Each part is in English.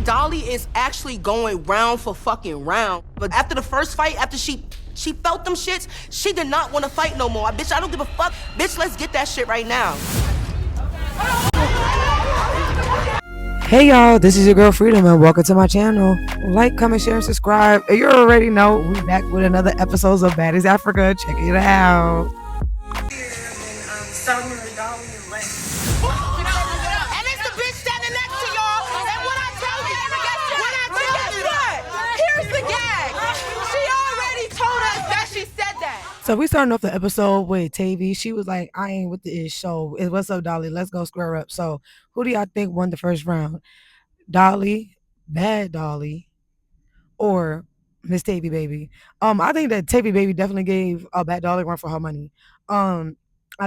and Dolly is actually going round for fucking round. But after the first fight, after she felt them shits, she did not want to fight no more. Bitch, I don't give a fuck. Bitch, let's get that shit right now. Hey y'all, this is your girl Freedom and welcome to my channel. Like, comment, share, and subscribe. And you already know we back with another episode of Baddies Africa. Check it out. And it's the bitch standing next to y'all. And what I tell you, here's the gag. She already told us that she said that. So we starting off the episode with Tavy. She was like, I ain't with the ish. So what's up, Dolly? Let's go square up. So who do y'all think won the first round? Dolly, Bad Dolly, or Miss Tavy Baby? I think that Tavy Baby definitely gave a Bad Dolly run for her money. I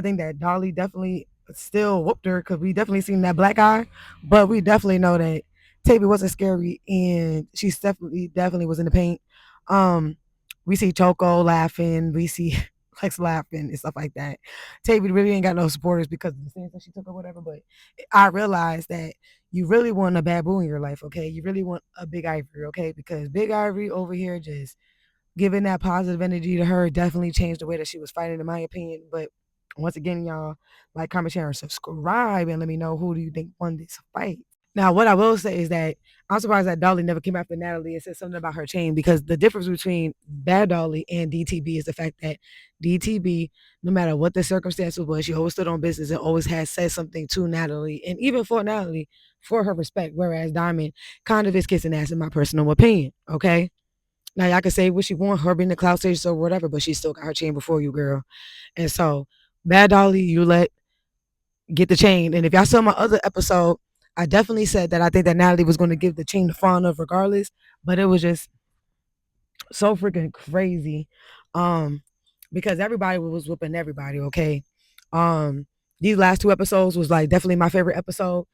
think that Dolly definitely still whooped her because we definitely seen that black eye, but we definitely know that Tavy wasn't scary and she definitely was in the paint. We see Choco laughing, we see Lex laughing and stuff like that. Tavy really ain't got no supporters because of the stance that she took or whatever, but I realized that you really want a baboon in your life, okay? You really want a Big Ivory, okay? Because Big Ivory over here just giving that positive energy to her definitely changed the way that she was fighting, in my opinion. But once again, y'all, like, comment, share, and subscribe, and let me know who do you think won this fight. Now, what I will say is that I'm surprised that Dolly never came after Natalie and said something about her chain, because the difference between Bad Dolly and DTB is the fact that DTB, no matter what the circumstances was, she always stood on business and always has said something to Natalie, and even for Natalie, for her respect, whereas Diamond kind of is kissing ass, in my personal opinion, okay? Now, y'all can say what she want, her being the cloud stage or whatever, but she still got her chain before you, girl. And so, Bad Dolly, you get the chain. And if y'all saw my other episode, I definitely said that I think that Natalie was going to give the chain to Fauna regardless, but it was just so freaking crazy, because everybody was whooping everybody, okay? These last two episodes was like definitely my favorite episode.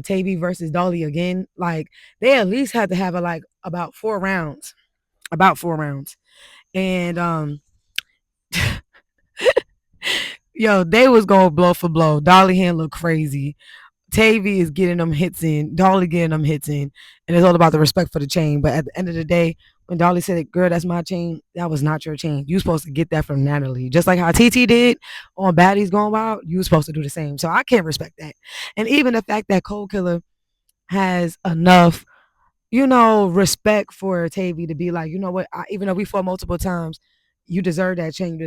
Tavy versus Dolly again. Like, they at least had to have about 4 rounds. And yo, they was going blow for blow. Dolly hand looked crazy. Tavy is getting them hits in, Dolly getting them hits in, and it's all about the respect for the chain. But at the end of the day, when Dolly said, girl, that's my chain, that was not your chain. You supposed to get that from Natalie. Just like how TT did on Baddies Going Wild, you was supposed to do the same. So I can't respect that. And even the fact that Cold Killer has enough, respect for Tavy to be like, you know what, even though we fought multiple times, you deserve that chain,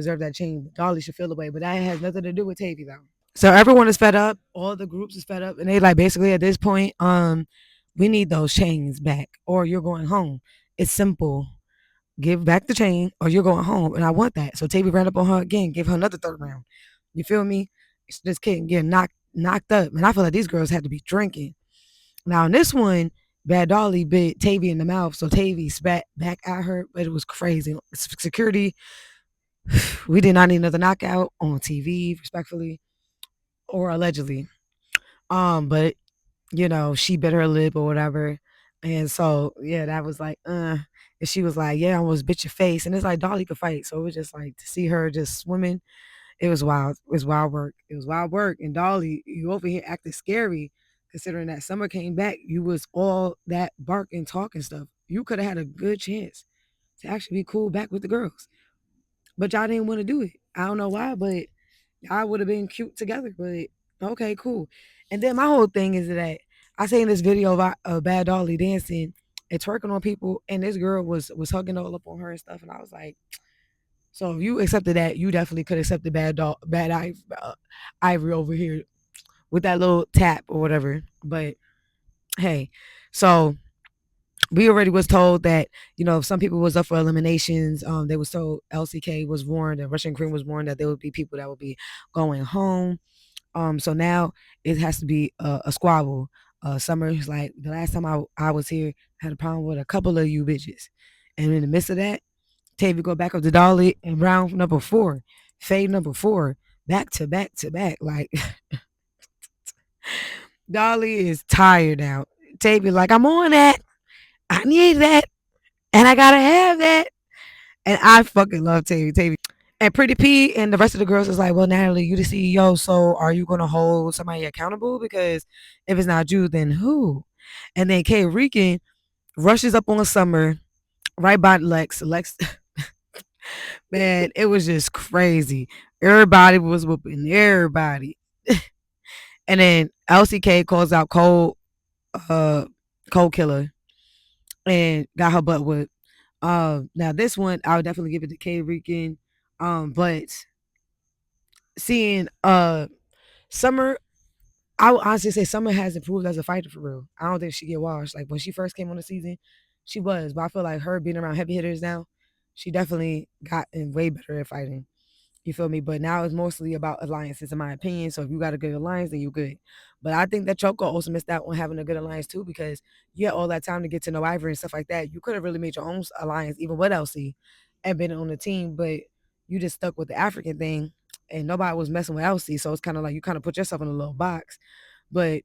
Dolly should feel the way, but that has nothing to do with Tavy though. So everyone is fed up, all the groups is fed up, and they like, basically at this point, we need those chains back or you're going home. It's simple. Give back the chain or you're going home, and I want that. So Tavy ran up on her again, gave her another third round. You feel me? This kid getting knocked up, and I feel like these girls had to be drinking. Now in this one, Bad Dolly bit Tavy in the mouth, so Tavy spat back at her, but it was crazy. Security, we did not need another knockout on TV, respectfully, or allegedly. But she bit her lip or whatever. And so, yeah, that was like, and she was like, yeah, I almost bit your face. And it's like, Dolly could fight. So it was just like, to see her just swimming, it was wild. It was wild work. And Dolly, you over here acting scary, considering that Summer came back. You was all that bark and talk and stuff. You could have had a good chance to actually be cool back with the girls. But y'all didn't want to do it. I don't know why, but y'all would have been cute together. But okay, cool. And then my whole thing is that I seen this video of Bad Dolly dancing and twerking on people, and this girl was hugging all up on her and stuff. And I was like, so if you accepted that, you definitely could accept the Ivory over here with that little tap or whatever. But hey, so we already was told that, some people was up for eliminations. They was told LCK was warned and Russian Cream was warned that there would be people that would be going home. So now it has to be a squabble. Summer's like, the last time I was here, I had a problem with a couple of you bitches. And in the midst of that, Tavy go back up to Dolly and round number 4, fade number 4, back to back to back. Like, Dolly is tired now. Tavy like, I'm on that. I need that. And I gotta have that. And I fucking love Tavy. And Pretty P and the rest of the girls is like, well, Natalie, you the CEO, so are you gonna hold somebody accountable? Because if it's not you, then who? And then K Rican rushes up on Summer right by Lex. Lex, man, it was just crazy. Everybody was whooping everybody. And then LCK calls out uh, Cold Killer, and got her butt whipped. Now this one, I would definitely give it to K Rican. But seeing Summer, I would honestly say Summer has improved as a fighter for real. I don't think she get washed. Like when she first came on the season, she was, but I feel like her being around heavy hitters now, she definitely gotten way better at fighting. You feel me? But now it's mostly about alliances, in my opinion. So if you got a good alliance, then you good. But I think that Choco also missed out on having a good alliance too, because you had all that time to get to know Ivory and stuff like that. You could have really made your own alliance, even with LC, and been on the team. But you just stuck with the African thing, and nobody was messing with LC. So it's kind of like you kind of put yourself in a little box. But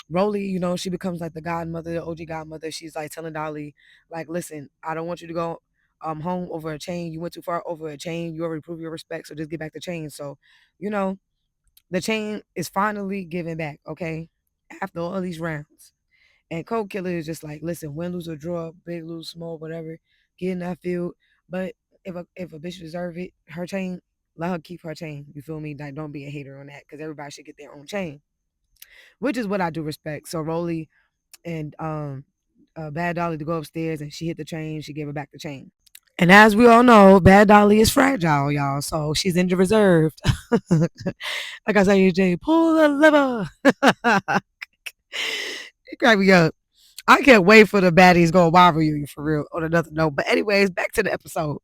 Rolly, she becomes like the godmother, the OG godmother. She's like telling Dolly, like, listen, I don't want you to go home over a chain. You went too far over a chain. You already proved your respect, so just get back the chain. So, you know, the chain is finally given back, okay? After all these rounds. And Cold Killer is just like, listen, win, lose, or draw, big, lose, small, whatever, get in that field. But if a bitch deserve it, her chain, let her keep her chain. You feel me? Like, don't be a hater on that, because everybody should get their own chain, which is what I do respect. So Rolly and Bad Dolly to go upstairs, and she hit the chain. She gave her back the chain. And as we all know, Bad Dolly is fragile, y'all. So she's injured reserved. Like I say, Jay, pull the lever. It cracked me up. I can't wait for the baddies go wild reunion for real on another note. But anyways, back to the episode.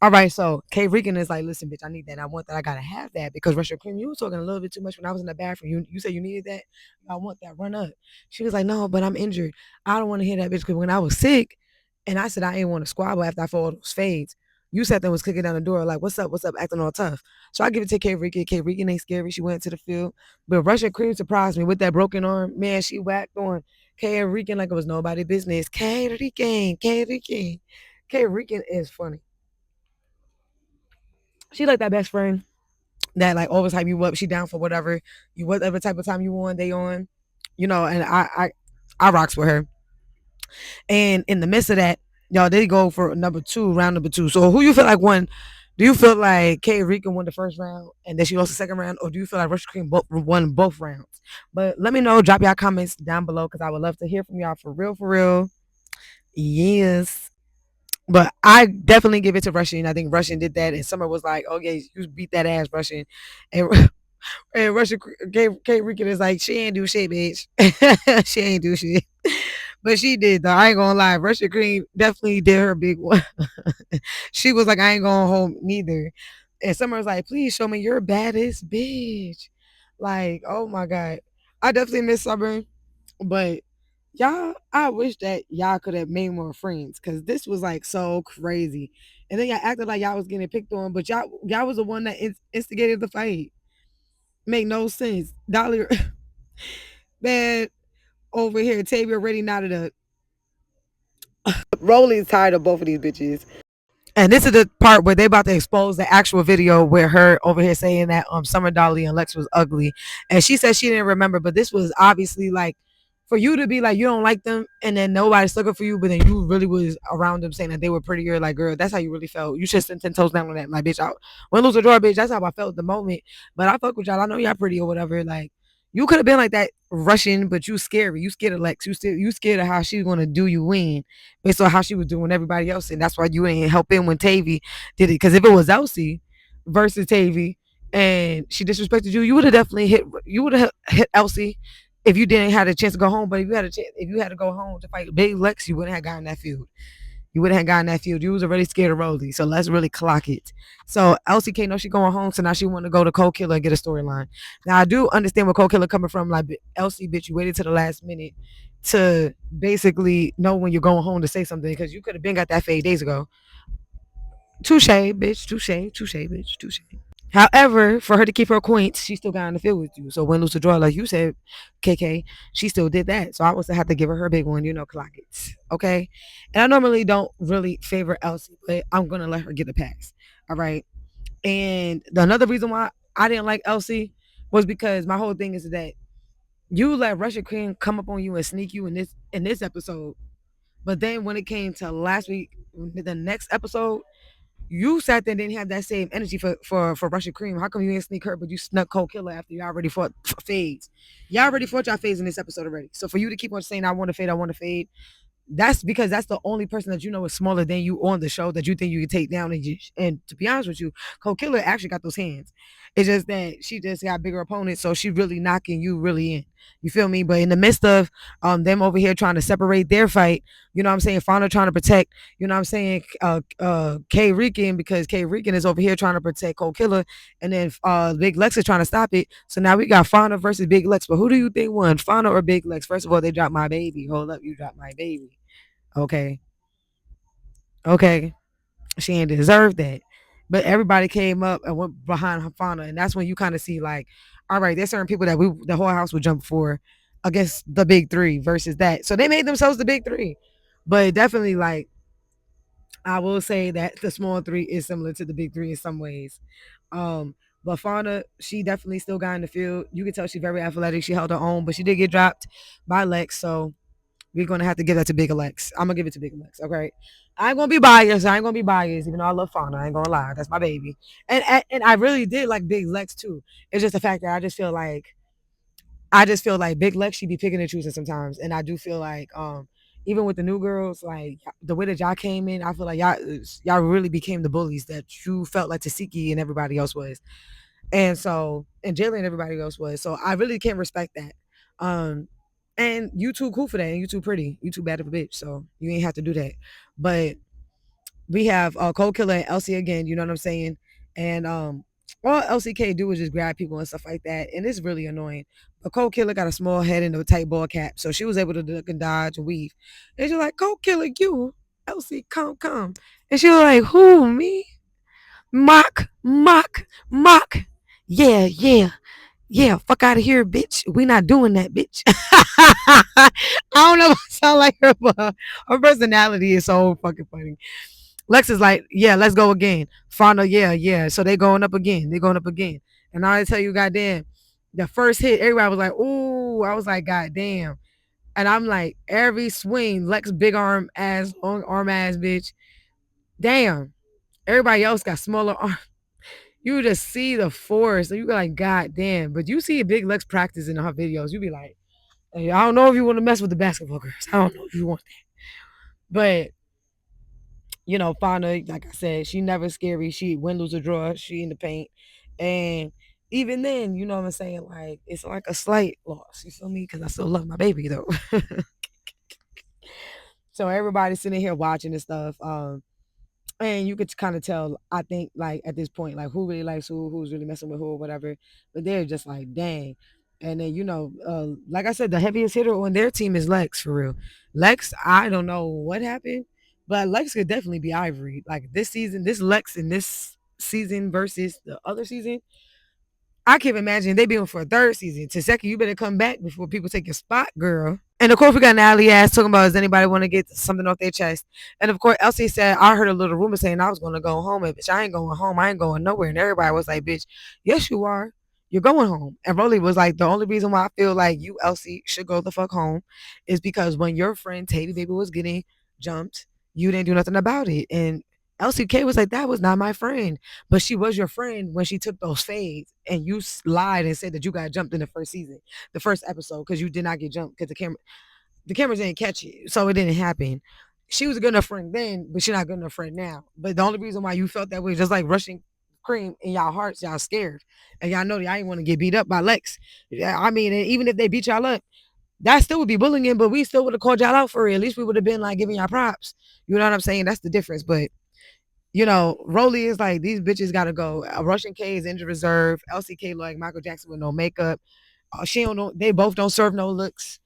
All right, so K Regan is like, listen, bitch, I need that. I want that. I gotta have that because Russia Cream, you was talking a little bit too much when I was in the bathroom. You said you needed that. I want that. Run up. She was like, no, but I'm injured. I don't want to hear that bitch because when I was sick, and I said I ain't want to squabble after I fought all those fades. You sat there and was kicking down the door like, what's up, acting all tough. So I give it to K Regan. K Regan ain't scary. She went to the field, but Russia Cream surprised me with that broken arm. Man, she whacked on K Regan like it was nobody business. K Regan, K Regan. K Regan is funny. She like that best friend that like always hype you up. She down for whatever whatever type of time you on, they on, And I rocks with her. And in the midst of that, y'all did go for round number two. So who you feel like won? Do you feel like K Rika won the first round and then she lost the second round, or do you feel like Russia Cream won both rounds? But let me know. Drop y'all comments down below because I would love to hear from y'all for real, for real. Yes. But I definitely give it to Russian. I think Russian did that, and Summer was like, "Okay, you beat that ass, Russian." And and Russian Kate Rican is like, "She ain't do shit, bitch. She ain't do shit." But she did though. I ain't gonna lie. Russia Cream definitely did her big one. She was like, "I ain't going home neither." And Summer was like, "Please show me your baddest bitch." Like, oh my god, I definitely miss Summer, but y'all, I wish that y'all could have made more friends because this was like so crazy. And then y'all acted like y'all was getting picked on, but y'all was the one that instigated the fight. Make no sense. Dolly, man, over here, Tavia already nodded up. Rolly's tired of both of these bitches. And this is the part where they about to expose the actual video where her over here saying that Summer Dolly and Lex was ugly. And she said she didn't remember, but this was obviously like for you to be like you don't like them and then nobody's looking for you, but then you really was around them saying that they were prettier. Like, girl, that's how you really felt. You should send 10 toes down on that. Like, bitch, I win, lose, or draw, bitch. That's how I felt at the moment. But I fuck with y'all. I know y'all pretty or whatever. Like, you could have been like that Russian, but you scary. You scared of Lex. You scared of how she's gonna do you in based on how she was doing everybody else, and that's why you ain't help in when Tavy did it. Because if it was Elsie versus Tavy and she disrespected you, you would have definitely hit. You would have hit Elsie if you didn't have a chance to go home. But if you had a chance, if you had to go home to fight Big Lex, you wouldn't have gotten that feud. You wouldn't have gotten that field. You was already scared of Rosie. So let's really clock it. So LCK knows she going home. So now she want to go to Cold Killer and get a storyline. Now I do understand where Cold Killer coming from. Like, LC, bitch, you waited to the last minute to basically know when you're going home to say something because you could have been got that fade days ago. Touche, bitch. Touche, bitch. Touche. However, for her to keep her points, she still got on the field with you. So win, lose, or draw, like you said, KK, she still did that. So I was to have to give her her big one, clock it. Okay. And I normally don't really favor Elsie, but I'm gonna let her get a pass. All right. And another reason why I didn't like Elsie was because my whole thing is that You let Russia Cream come up on you and sneak you in this episode. But then when it came to last week, the next episode, you sat there and didn't have that same energy for Russia Cream. How come you didn't sneak her, but you snuck Cold Killer after you already fought fades? Y'all already fought y'all fades in this episode already. So for you to keep on saying I want to fade, I want to fade, that's because that's the only person that you know is smaller than you on the show that you think you can take down. And to be honest with you, Cold Killer actually got those hands. It's just that she just got bigger opponents, so she really knocking you really in. You feel me? But in the midst of them over here trying to separate their fight, you know what I'm saying? Fauna trying to protect, you know what I'm saying? K Rican, because K Rican is over here trying to protect Cold Killer, and then Big Lex is trying to stop it. So now we got Fauna versus Big Lex. But who do you think won, Fauna or Big Lex? First of all, they dropped my baby. Hold up, you dropped my baby. Okay. Okay. She ain't deserve that. But everybody came up and went behind Fauna. And that's when you kind of see like, all right, there's certain people that the whole house would jump for against the big three versus that. So they made themselves the big three. But definitely like I will say that the small three is similar to the big three in some ways. But Fauna, she definitely still got in the field. You can tell she's very athletic. She held her own, but she did get dropped by Lex. So we're gonna have to give that to Big Alex. I'm gonna give it to Big Alex. Okay. I ain't gonna be biased. I ain't gonna be biased, even though I love Fauna. I ain't gonna lie. That's my baby. And I really did like Big Lex too. It's just the fact that I just feel like Big Lex should be picking and choosing sometimes. And I do feel like even with the new girls, like the way that y'all came in, I feel like y'all really became the bullies that you felt like Tasiki and everybody else was. And so, and Jalen and everybody else was. So I really can't respect that. And you too cool for that, and you too pretty, you too bad of a bitch, so you ain't have to do that. But we have Cold Killer and Elsie again, you know what I'm saying? And all LCK do is just grab people and stuff like that, and it's really annoying. But Cold Killer got a small head and a tight ball cap, so she was able to duck and dodge and weave. And she's like, Cold Killer, you, Elsie, come. And she was like, who, me? Mock. Yeah, fuck out of here, bitch. We not doing that, bitch. I don't know if I sound like her, but her personality is so fucking funny. Lex is like, yeah, let's go again. Fauna, yeah. So they going up again. They going up again. And I tell you, goddamn, the first hit, everybody was like, ooh. I was like, goddamn. And I'm like, every swing, Lex big arm ass, long arm ass bitch. Damn. Everybody else got smaller arms. You just see the force, and you be like, God damn. But you see a Big Lex practice in her videos, you be like, hey, I don't know if you want to mess with the basketball girls. I don't know if you want that. But, you know, Fauna, like I said, she never scary. She win, lose, or draw. She in the paint. And even then, you know what I'm saying? Like, it's like a slight loss. You feel me? Because I still love my baby, though. So everybody's sitting here watching this stuff. And you could kind of tell, I think, like at this point, like who really likes who's really messing with who or whatever. But they're just like, dang. And then, you know, like I said, the heaviest hitter on their team is Lex, for real. Lex, I don't know what happened, but Lex could definitely be Ivory. Like this season, this Lex in this season versus the other season, I can't imagine they be on for a third season. Taseki, you better come back before people take your spot, girl. And of course, we got Natalie ass talking about, does anybody want to get something off their chest? And of course, Elsie said, I heard a little rumor saying I was going to go home. And bitch, I ain't going home. I ain't going nowhere. And everybody was like, bitch, yes, you are. You're going home. And Rolly was like, the only reason why I feel like you, Elsie, should go the fuck home is because when your friend Tavy Baby was getting jumped, you didn't do nothing about it. And LCK was like, that was not my friend. But she was your friend when she took those fades. And you lied and said that you got jumped in the first season, the first episode, because you did not get jumped because the cameras didn't catch it, so it didn't happen. She was a good enough friend then, but she's not good enough friend now. But the only reason why you felt that way, just like rushing cream in y'all hearts, y'all scared, and y'all know that I ain't want to get beat up by Lex. Yeah, I mean, and even if they beat y'all up, that still would be bullying, but we still would have called y'all out for it. At least we would have been like giving y'all props. You know what I'm saying? That's the difference. But you know, Rolly is like, these bitches gotta go. Russian K is injured reserve. LCK like Michael Jackson with no makeup. She don't know. They both don't serve no looks.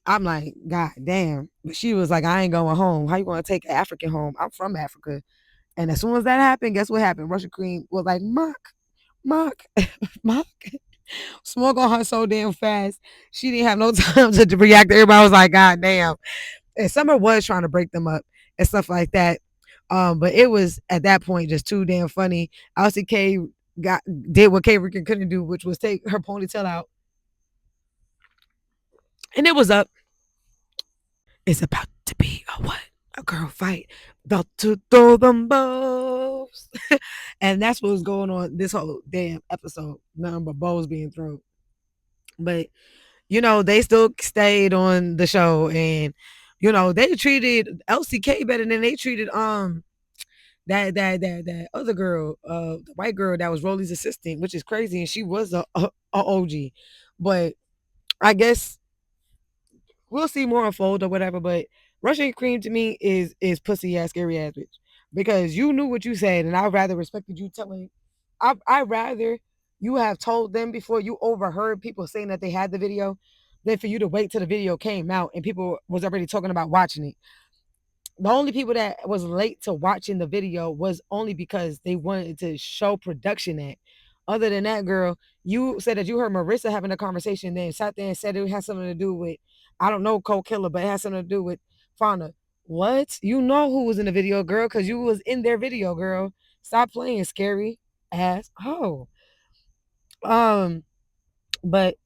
I'm like, God damn. But she was like, I ain't going home. How you gonna take an African home? I'm from Africa. And as soon as that happened, guess what happened? Russia Queen was like, Mock, Mock. Smoke on her so damn fast. She didn't have no time to react. Everybody was like, God damn. And Summer was trying to break them up and stuff like that. But it was at that point just too damn funny. LCK did what K Rican couldn't do, which was take her ponytail out And it was up. It's about to be a what? A girl fight. About to throw them bows. And that's what was going on this whole damn episode. Nothing but bows being thrown. But they still stayed on the show, and they treated LCK better than they treated that other girl, the white girl that was Rolly's assistant, which is crazy, and she was a OG. But I guess we'll see more unfold or whatever. But Russian cream to me is pussy ass scary ass bitch, because you knew what you said, and I rather respected you telling. I rather you have told them before you overheard people saying that they had the video, than for you to wait till the video came out and people was already talking about watching it. The only people that was late to watching the video was only because they wanted to show production at. Other than that, girl, you said that you heard Marissa having a conversation, then sat there and said it had something to do with, I don't know, Cole Killer, but it has something to do with Fauna. What? You know who was in the video, girl, because you was in their video, girl. Stop playing scary ass. Oh. Um, but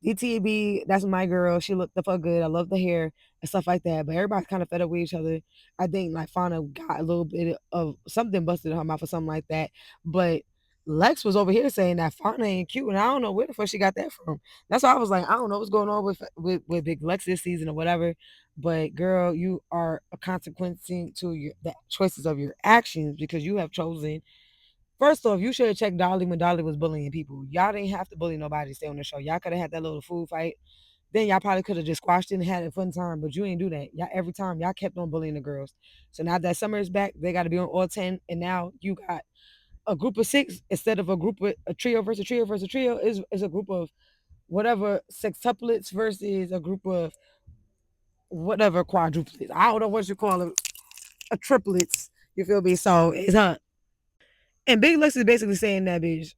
DTB, that's my girl. She looked the fuck good. I love the hair and stuff like that. But everybody's kind of fed up with each other. I think like Fauna got a little bit of something busted in her mouth or something like that. But Lex was over here saying that Fauna ain't cute, and I don't know where the fuck she got that from. That's why I was like, I don't know what's going on with Big Lex this season or whatever. But girl, you are a consequence to your the choices of your actions, because you have chosen. First off, you should have checked Dolly when Dolly was bullying people. Y'all didn't have to bully nobody to stay on the show. Y'all could have had that little food fight. Then y'all probably could have just squashed it and had a fun time, but you ain't do that. Y'all every time y'all kept on bullying the girls. So now that Summer is back, they got to be on all 10, and now you got a group of 6 instead of a group of a trio versus trio versus trio is a group of whatever sextuplets versus a group of whatever quadruplets. I don't know what you call it, a triplets. You feel me? So it's her. And Big Lex is basically saying that bitch,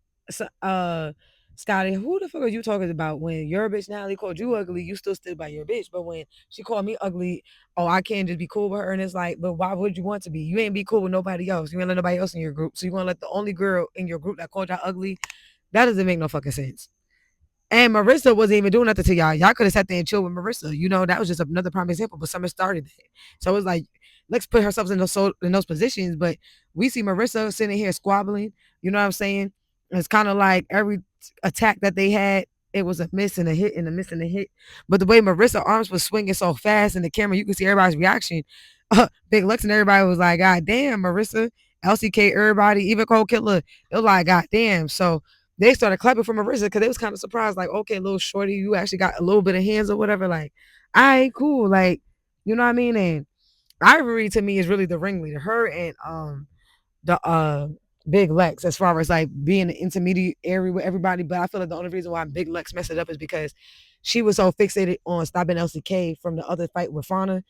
Scotty, who the fuck are you talking about? When your bitch Natalie called you ugly, you still stood by your bitch. But when she called me ugly, oh, I can't just be cool with her. And it's like, but why would you want to be? You ain't be cool with nobody else. You ain't let nobody else in your group. So you want to let the only girl in your group that called y'all ugly? That doesn't make no fucking sense. And Marissa wasn't even doing nothing to y'all. Y'all could have sat there and chilled with Marissa. That was just another prime example. But Summer started it. So it's like, let's put ourselves in those positions. But we see Marissa sitting here squabbling. You know what I'm saying? It's kind of like every attack that they had, it was a miss and a hit and a miss and a hit. But the way Marissa arms was swinging so fast in the camera, you could see everybody's reaction. Big Lex and everybody was like, God damn, Marissa, LCK, everybody, even Cold Killer. It was like, God damn. So they started clapping for Marissa because they was kind of surprised, like, okay, little shorty, you actually got a little bit of hands or whatever. Like, all right, cool. Like, you know what I mean? And Ivory to me is really the ringleader. Her and the Big Lex, as far as like being an intermediary with everybody. But I feel like the only reason why Big Lex messed it up is because she was so fixated on stopping LCK from the other fight with Fauna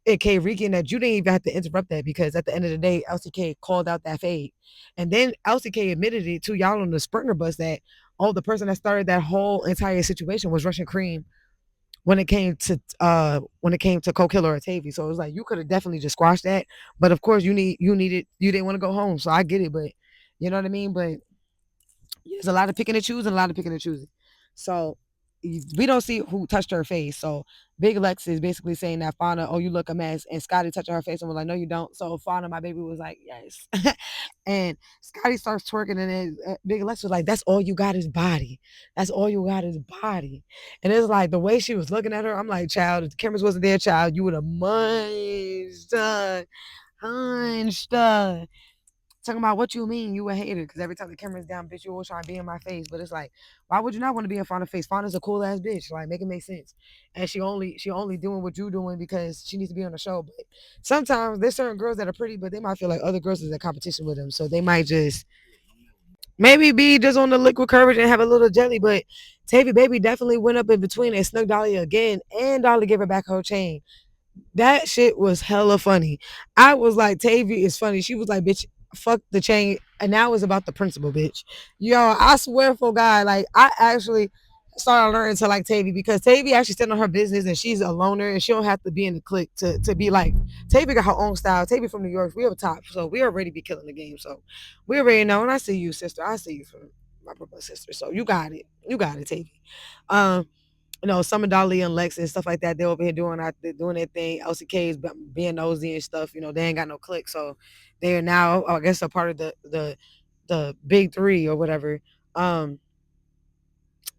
and K Rican that you didn't even have to interrupt that, because at the end of the day, LCK called out that fade. And then LCK admitted it to y'all on the Sprinter bus that, oh, the person that started that whole entire situation was Russian Cream when it came to Coke Killer or Tavy. So it was like you could have definitely just squashed that. But of course you didn't want to go home. So I get it, but you know what I mean? But there's a lot of picking and choosing, a lot of picking and choosing. So we don't see who touched her face. So Big Lex is basically saying that Fauna, oh, you look a mess. And Scotty touched her face and was like, no, you don't. So Fauna, my baby, was like, yes. And Scotty starts twerking, and then Big Lex was like, that's all you got is body. That's all you got is body. And it's like the way she was looking at her, I'm like, child, if the cameras wasn't there, child, you would have hunched. Talking about what you mean you a hater, because every time the camera's down, bitch, you always trying to be in my face. But it's like, why would you not want to be in Fauna's face? Fauna's a cool ass bitch. Like, make it make sense. And she only doing what you doing because she needs to be on the show. But sometimes there's certain girls that are pretty, but they might feel like other girls is in competition with them. So they might just maybe be just on the liquid courage and have a little jelly. But Tavy Baby definitely went up in between and snuck Dolly again, and Dolly gave her back her chain. That shit was hella funny. I was like, Tavy is funny. She was like, bitch, fuck the chain. And that was about the principal, bitch. Yo, I swear for God, like, I actually started learning to like Tavy, because Tavy actually stand on her business, and she's a loner, and she don't have to be in the clique to be like, Tavy got her own style. Tavy from New York. We have a top. So we already be killing the game. So we already know. And I see you, sister. I see you from my brother sister. So you got it. You got it, Tavy. Um, Summer Dolly and Lex and stuff like that, they're over here doing their thing. LCK is being nosy and stuff. They ain't got no click, so they are now, I guess, a part of the big three or whatever. Um,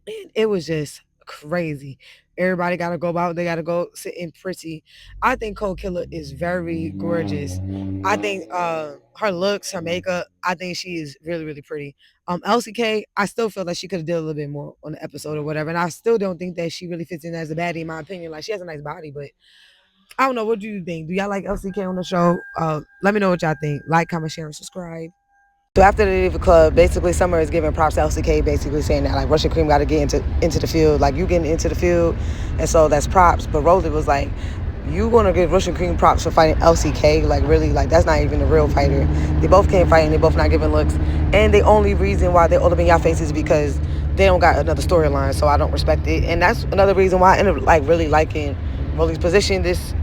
and it was just crazy. Everybody got to go out. They got to go sit in pretty. I think Cold Killer is very gorgeous. I think her looks, her makeup. I think she is really, really pretty. LCK, I still feel like she could have did a little bit more on the episode or whatever. And I still don't think that she really fits in as a baddie, in my opinion. Like, she has a nice body, but I don't know. What do you think? Do y'all like LCK on the show? Let me know what y'all think. Like, comment, share, and subscribe. So after they leave the club, basically Summer is giving props to LCK, basically saying that like Russian Cream got to get into the field, like you getting into the field, and so that's props. But Rosie was like, you gonna give Russian Cream props for fighting LCK? Like really, like that's not even a real fighter. They both can't fight and they both not giving looks. And the only reason why they're all up in y'all faces is because they don't got another storyline. So I don't respect it, and that's another reason why I ended up like really liking Rosie's position this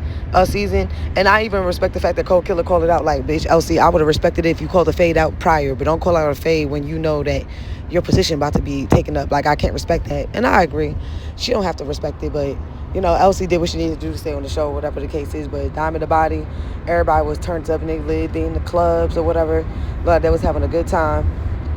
season. And I even respect the fact that Cold Killer called it out like, bitch, LC, I would have respected it if you called the fade out prior, but don't call out a fade when you know that your position about to be taken up. Like, I can't respect that. And I agree. She don't have to respect it, but, LC did what she needed to do to stay on the show, whatever the case is. But Diamond the Body, everybody was turned up and they lived in the clubs or whatever. Like, they was having a good time.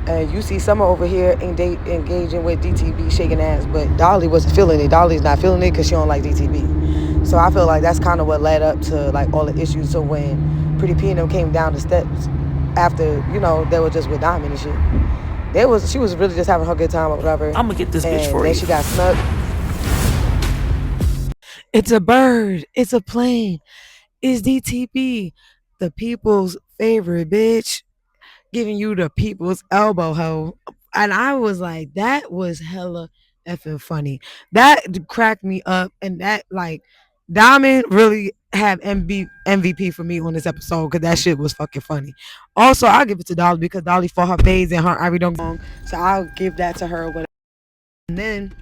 And you see Summer over here engaging with DTB, shaking ass, but Dolly wasn't feeling it. Dolly's not feeling it because she don't like DTB. So I feel like that's kind of what led up to like all the issues. So when Pretty P and them came down the steps after, they were just with Diamond and shit. She was really just having her good time or whatever. I'm gonna get this bitch for you. And then she got snuck. It's a bird. It's a plane. It's DTB, the people's favorite bitch, giving you the people's elbow hoe. And I was like, that was hella effing funny. That cracked me up. And that, like, Diamond really had MVP for me on this episode because that shit was fucking funny. Also, I'll give it to Dolly because Dolly fought her fades and her Ivory don't go wrong. So I'll give that to her. And then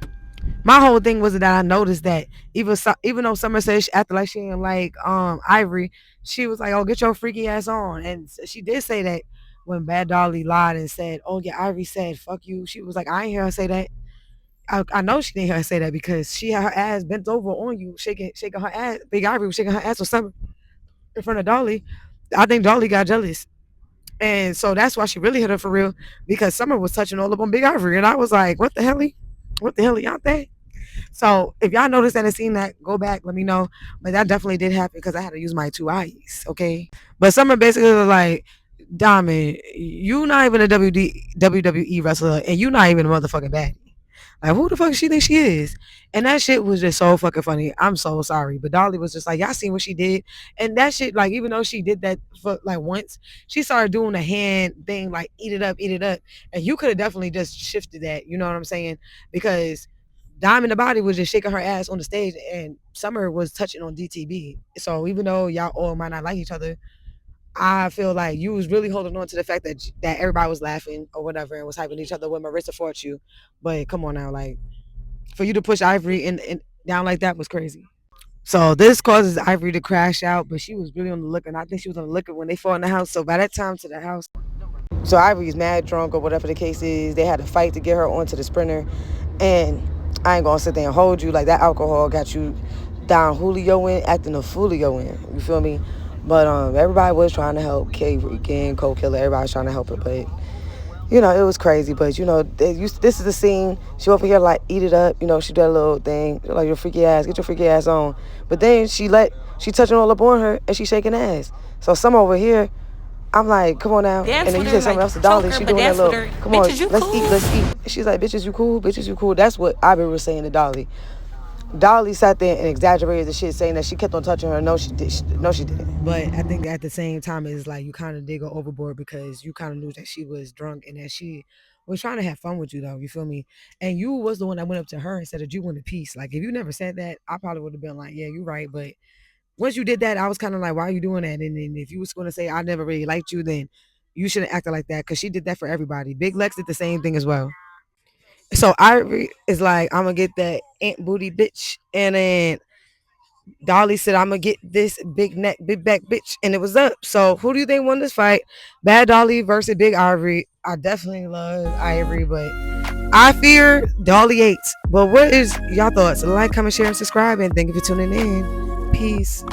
my whole thing was that I noticed that even though Summer said she acted like she didn't like Ivory, she was like, "Oh, get your freaky ass on," and she did say that when Bad Dolly lied and said, "Oh yeah, Ivory said fuck you." She was like, "I ain't hear her say that." I know she didn't hear her say that because she had her ass bent over on you, shaking her ass. Big Ivory was shaking her ass with Summer in front of Dolly. I think Dolly got jealous. And so that's why she really hit her for real because Summer was touching all up on Big Ivory. And I was like, what the hell? What the hell y'all think? So if y'all noticed that and seen that, go back, let me know. But that definitely did happen because I had to use my two eyes, okay? But Summer basically was like, Diamond, you not even a WWE wrestler and you not even a motherfucking baddie. Like, who the fuck she think she is? And that shit was just so fucking funny. I'm so sorry. But Dolly was just like, y'all seen what she did? And that shit, like, even though she did that for like once, she started doing the hand thing, like, eat it up, eat it up. And you could have definitely just shifted that, you know what I'm saying? Because Diamond the Body was just shaking her ass on the stage and Summer was touching on DTB. So even though y'all all might not like each other, I feel like you was really holding on to the fact that everybody was laughing or whatever and was hyping each other when Marissa fought you. But come on now, like for you to push Ivory in down like that was crazy. So this causes Ivory to crash out, but she was really on the liquor, and I think she was on the liquor when they fought in the house. So by that time to the house, so Ivory's mad drunk or whatever the case is. They had to fight to get her onto the sprinter, and I ain't gonna sit there and hold you like that. Alcohol got you down Julio in, acting a Fulio in. You feel me? But everybody was trying to help K Weekend, Cold Killer. Everybody was trying to help her, but it was crazy. But this is the scene. She over here like eat it up. She did a little thing like your freaky ass, get your freaky ass on. But then she touching all up on her and she shaking ass. So some over here, I'm like, come on now. Dance and then with you her, said something like, else to Dolly. choke her, She but doing that dance with little, her. come on, Bitches, you let's cool? eat, let's eat. She's like, bitches, you cool? Bitches, you cool? That's what Ivory was saying to Dolly. Dolly sat there and exaggerated the shit, saying that she kept on touching her. No, she did. No, she didn't. But I think at the same time, it's like you kind of dig her overboard because you kind of knew that she was drunk and that she was trying to have fun with you, though. You feel me? And you was the one that went up to her and said that you wanted peace. Like if you never said that, I probably would have been like, yeah, you're right. But once you did that, I was kind of like, why are you doing that? And then if you was going to say I never really liked you, then you shouldn't act like that because she did that for everybody. Big Lex did the same thing as well. So Ivory is like, I'm gonna get that ant booty bitch, and then Dolly said, I'm gonna get this big neck, big back bitch, and it was up. So who do you think won this fight? Bad Dolly versus Big Ivory. I definitely love Ivory, but I fear Dolly 8. But what is y'all thoughts? Like, comment, share, and subscribe. And thank you for tuning in. Peace.